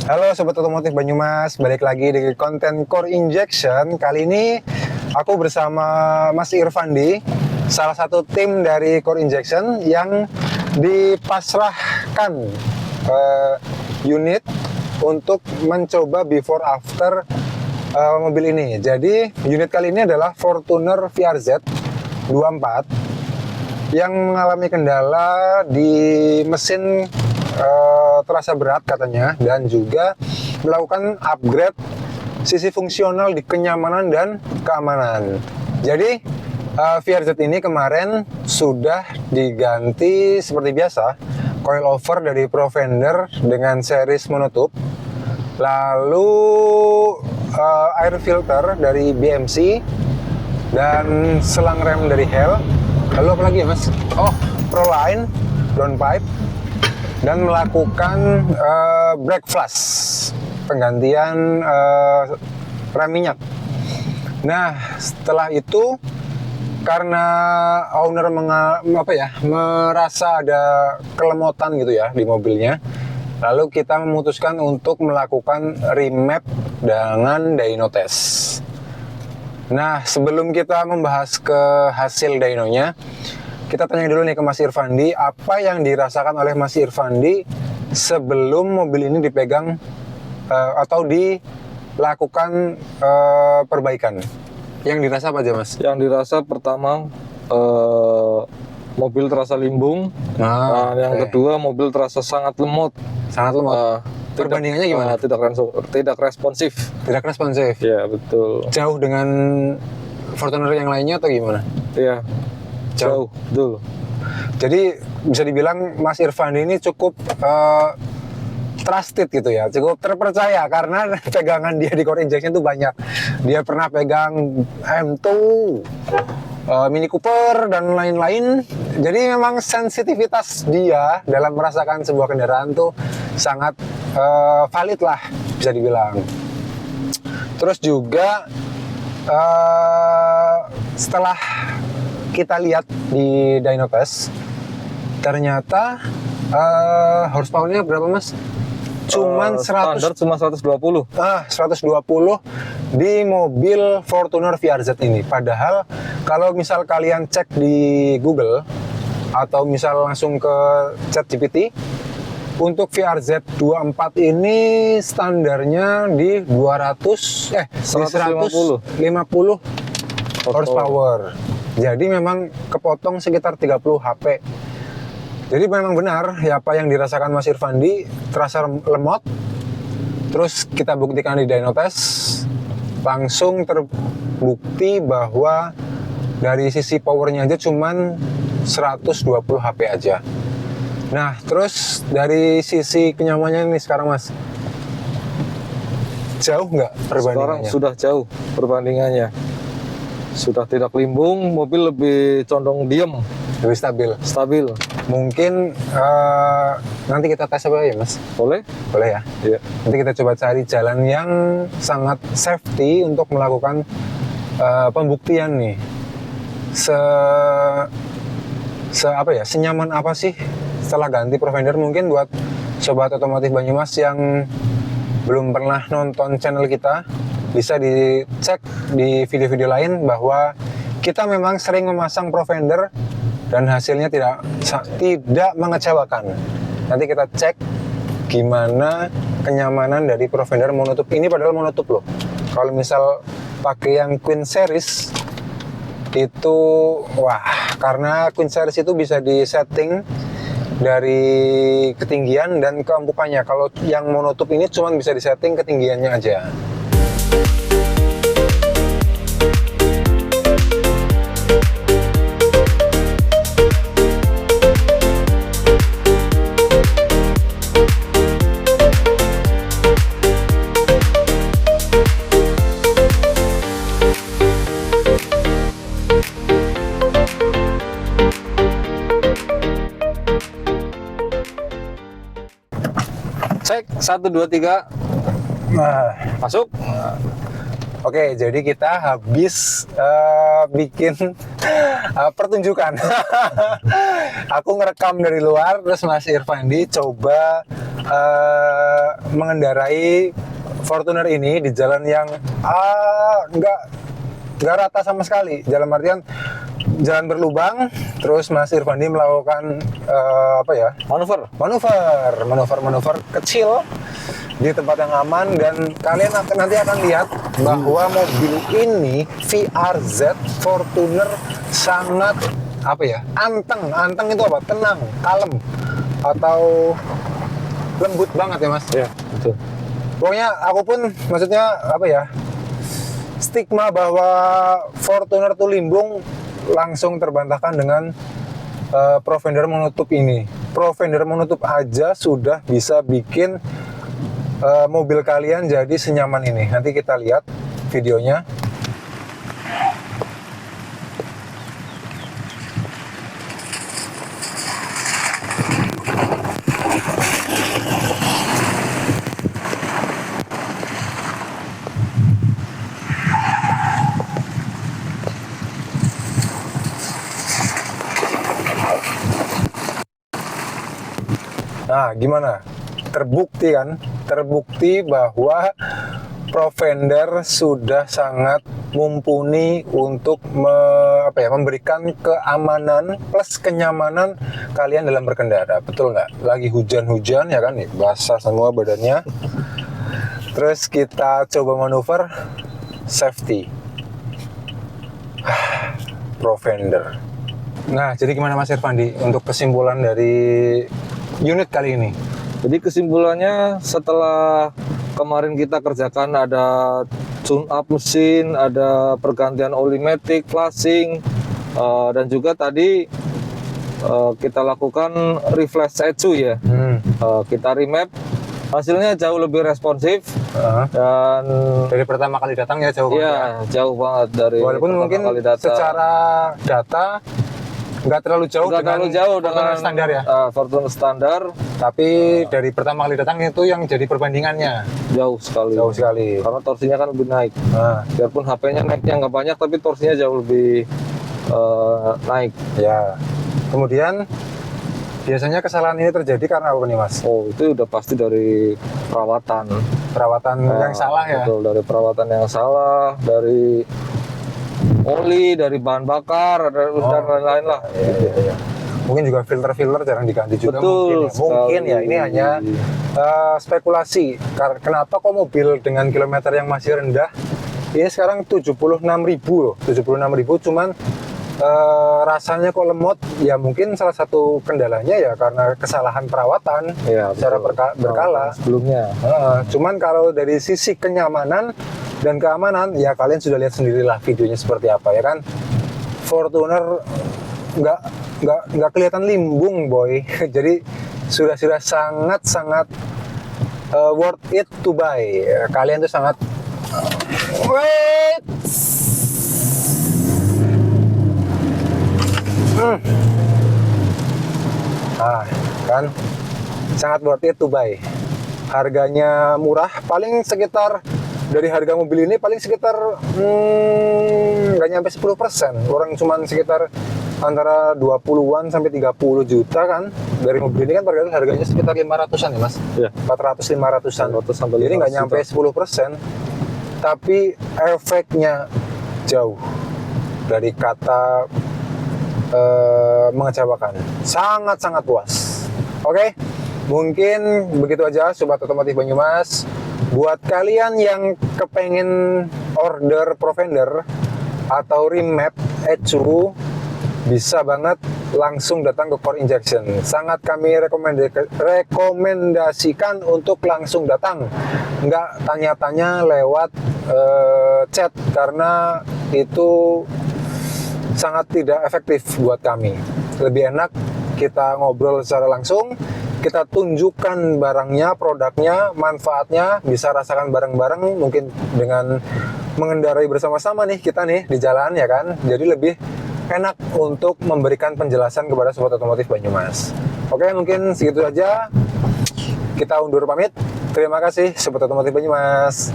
Halo Sobat Otomotif Banyumas, balik lagi di konten Core Injection. Kali ini aku bersama Mas Irfandi, salah satu tim dari Core Injection yang dipasrahkan unit untuk mencoba before after mobil ini. Jadi unit kali ini adalah Fortuner VRZ 24 yang mengalami kendala di mesin, terasa berat katanya, dan juga melakukan upgrade sisi fungsional di kenyamanan dan keamanan. Jadi VRZ ini kemarin sudah diganti seperti biasa coilover dari Provender dengan series monotup, lalu air filter dari BMC dan selang rem dari Hell. Lalu apa lagi ya mas? Oh, Proline downpipe, dan melakukan brake flush, penggantian rem minyak. Nah, setelah itu karena owner merasa ada kelemotan gitu ya di mobilnya, lalu kita memutuskan untuk melakukan remap dengan dyno test. Nah, sebelum kita membahas ke hasil dynonya, kita tanya dulu nih ke Mas Irfandi, apa yang dirasakan oleh Mas Irfandi sebelum mobil ini dipegang atau dilakukan perbaikan. Yang dirasa apa aja mas? Yang dirasa pertama mobil terasa limbung. Nah, yang kedua mobil terasa sangat lemot. Sangat lemot. Perbandingannya gimana? Tidak responsif. Tidak responsif. Ya betul. Jauh dengan Fortuner yang lainnya atau gimana? Iya. Jauh, betul. Jadi bisa dibilang Mas Irfandi ini cukup trusted gitu ya, cukup terpercaya karena pegangan dia di Core Injection itu banyak. Dia pernah pegang M2, Mini Cooper dan lain-lain. Jadi memang sensitivitas dia dalam merasakan sebuah kendaraan tuh sangat valid lah bisa dibilang. Terus juga setelah kita lihat di dyno test, ternyata horsepower-nya berapa mas? Cuman 100, standar cuma 120. 120 di mobil Fortuner VRZ ini. Padahal kalau misal kalian cek di Google atau misal langsung ke ChatGPT, untuk VRZ 24 ini standarnya di 150 horsepower. Jadi memang kepotong sekitar 30 HP. Jadi memang benar ya apa yang dirasakan Mas Irfandi, terasa lemot. Terus kita buktikan di dyno test, langsung terbukti bahwa dari sisi powernya aja cuman 120 HP aja. Nah, terus dari sisi kenyamanannya nih sekarang mas, jauh nggak perbandingannya? Sekarang sudah jauh perbandingannya. Sudah tidak limbung, mobil lebih condong diem. Lebih stabil. Stabil. Mungkin nanti kita tes apa ya mas? Boleh? Boleh ya? Iya. Nanti kita coba cari jalan yang sangat safety untuk melakukan pembuktian nih. Senyaman apa sih setelah ganti Provender. Mungkin buat Sobat Otomotif Banyumas yang belum pernah nonton channel kita, bisa dicek di video-video lain bahwa kita memang sering memasang Provender dan hasilnya tidak mengecewakan. Nanti kita cek gimana kenyamanan dari Provender monotup ini, padahal monotup loh. Kalau misal pakai yang Queen Series itu karena Queen Series itu bisa disetting dari ketinggian dan keempukannya. Kalau yang monotup ini cuma bisa disetting ketinggiannya aja. Cek 1 2 3. Masuk. Oke, jadi kita habis bikin pertunjukan. Aku ngerekam dari luar, terus Mas Irfandi coba mengendarai Fortuner ini di jalan yang nggak rata sama sekali. Dalam artian jalan berlubang, terus Mas Irfandi melakukan manuver kecil di tempat yang aman, dan kalian nanti akan lihat bahwa mobil ini VRZ Fortuner sangat anteng itu apa? Tenang, kalem, atau lembut banget ya Mas? Ya, betul. Pokoknya aku pun maksudnya stigma bahwa Fortuner tuh limbung langsung terbantahkan dengan Profender menutup ini. Profender menutup aja sudah bisa bikin mobil kalian jadi senyaman ini. Nanti kita lihat videonya. Nah, gimana? Terbukti kan? Terbukti bahwa Profender sudah sangat mumpuni untuk memberikan keamanan plus kenyamanan kalian dalam berkendara. Betul nggak? Lagi hujan-hujan ya kan? Nih, basah semua badannya. Terus kita coba manuver safety. Profender. Nah, jadi gimana Mas Irfandi untuk kesimpulan dari unit kali ini? Jadi kesimpulannya setelah kemarin kita kerjakan ada tune up mesin, ada pergantian oli matic, flashing, dan juga tadi kita lakukan refresh ECU ya. Kita remap, hasilnya jauh lebih responsif dan dari pertama kali datang ya jauh banget. Iya, jauh banget dari walaupun mungkin kali datang. Secara data nggak terlalu jauh dengan standar ya. Fortuner standar, tapi dari pertama kali datang itu yang jadi perbandingannya jauh sekali. Jauh sekali. Karena torsinya kan lebih naik. Biarpun HP-nya naiknya nggak banyak, tapi torsinya jauh lebih naik. Ya. Kemudian biasanya kesalahan ini terjadi karena apa nih Mas? Oh, itu udah pasti dari perawatan. Yang salah ya. Betul, dari perawatan yang salah, dari oli, dari bahan bakar, dan lain-lain lah. Iya. Mungkin juga filter jarang diganti juga. Betul, mungkin ya ini hanya spekulasi. Kenapa kok mobil dengan kilometer yang masih rendah ini sekarang 76.000 loh, 76.000, cuman rasanya kok lemot? Ya mungkin salah satu kendalanya ya karena kesalahan perawatan ya, secara berkala sebelumnya. Cuman kalau dari sisi kenyamanan dan keamanan ya kalian sudah lihat sendirilah videonya seperti apa ya kan. Fortuner nggak kelihatan limbung boy. Jadi sudah sangat worth it to buy. Kalian tuh sangat kan sangat worth it to buy. Harganya murah, paling sekitar dari harga mobil ini paling sekitar nggak nyampe 10%. Orang cuman sekitar antara 20-an sampai 30 juta kan. Dari mobil ini kan harganya sekitar 500-an ya Mas? Iya. 400-500-an. Jadi nggak nyampe 10%. Tapi efeknya jauh dari kata mengecewakan. Sangat puas. Oke, mungkin begitu aja Sobat Otomotif Banyumas. Buat kalian yang kepengen order Profender atau remap ECU, bisa banget langsung datang ke Core Injection. Sangat kami rekomendasikan untuk langsung datang, nggak tanya-tanya lewat chat, karena itu sangat tidak efektif buat kami. Lebih enak kita ngobrol secara langsung, kita tunjukkan barangnya, produknya, manfaatnya, bisa rasakan bareng-bareng, mungkin dengan mengendarai bersama-sama nih kita nih di jalan ya kan. Jadi lebih enak untuk memberikan penjelasan kepada Sobat Otomotif Banyumas. Oke, mungkin segitu aja. Kita undur pamit. Terima kasih Sobat Otomotif Banyumas.